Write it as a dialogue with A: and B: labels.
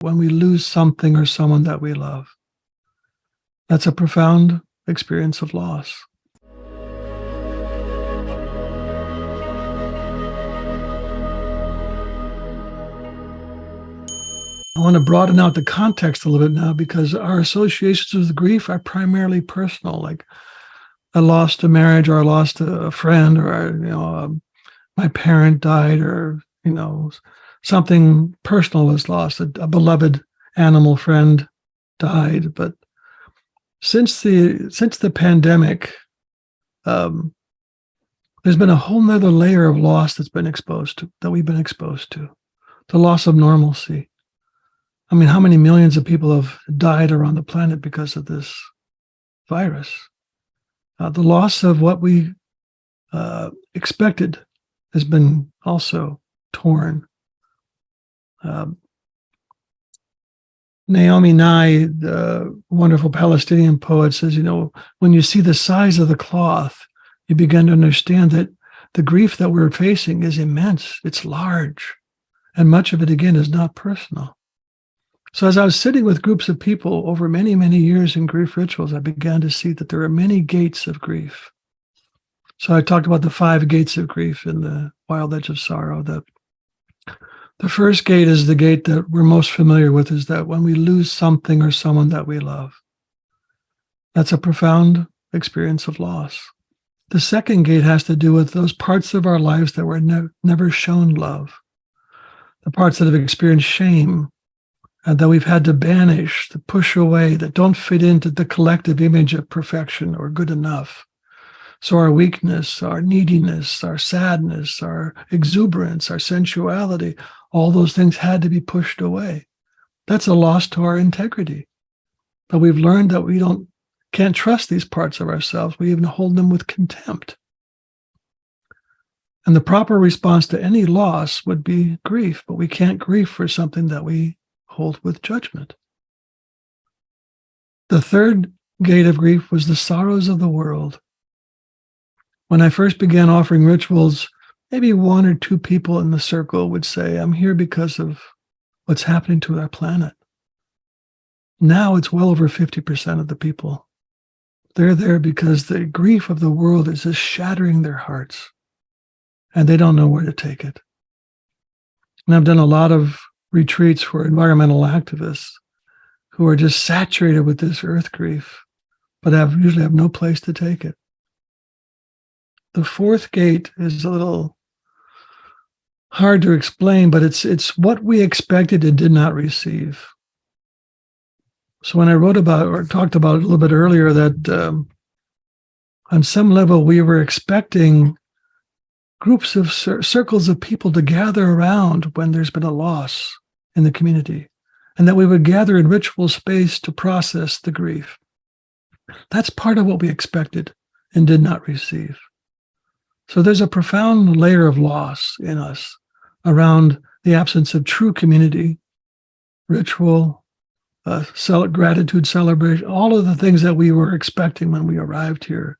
A: when we lose something or someone that we love. That's a profound experience of loss. I want to broaden out the context a little bit now, because our associations with grief are primarily personal. Like, I lost a marriage, or I lost a friend, or my parent died, or something personal was lost. A beloved animal friend died. But since the pandemic, there's been a whole nother layer of loss that we've been exposed to. The loss of normalcy. I mean, how many millions of people have died around the planet because of this virus? The loss of what we expected has been also torn. Naomi Nye, the wonderful Palestinian poet, says, when you see the size of the cloth, you begin to understand that the grief that we're facing is immense. It's large. And much of it, again, is not personal. So as I was sitting with groups of people over many, many years in grief rituals, I began to see that there are many gates of grief. So I talked about the 5 gates of grief in the Wild Edge of Sorrow. The first gate is the gate that we're most familiar with, is that when we lose something or someone that we love. That's a profound experience of loss. The second gate has to do with those parts of our lives that were never shown love. The parts that have experienced shame, and that we've had to banish, to push away, that don't fit into the collective image of perfection or good enough. So our weakness, our neediness, our sadness, our exuberance, our sensuality, all those things had to be pushed away. That's a loss to our integrity. But we've learned that we can't trust these parts of ourselves. We even hold them with contempt. And the proper response to any loss would be grief, but we can't grieve for something that we hold with judgment. The third gate of grief was the sorrows of the world. When I first began offering rituals, maybe 1 or 2 people in the circle would say, I'm here because of what's happening to our planet. Now it's well over 50% of the people. They're there because the grief of the world is just shattering their hearts, and they don't know where to take it. And I've done a lot of retreats for environmental activists who are just saturated with this earth grief, but usually have no place to take it. The fourth gate is a little hard to explain, but it's what we expected and did not receive. So when I wrote about, or talked about it a little bit earlier, that on some level we were expecting groups of circles of people to gather around when there's been a loss in the community, and that we would gather in ritual space to process the grief. That's part of what we expected and did not receive. So there's a profound layer of loss in us around the absence of true community, ritual, gratitude celebration, all of the things that we were expecting when we arrived here.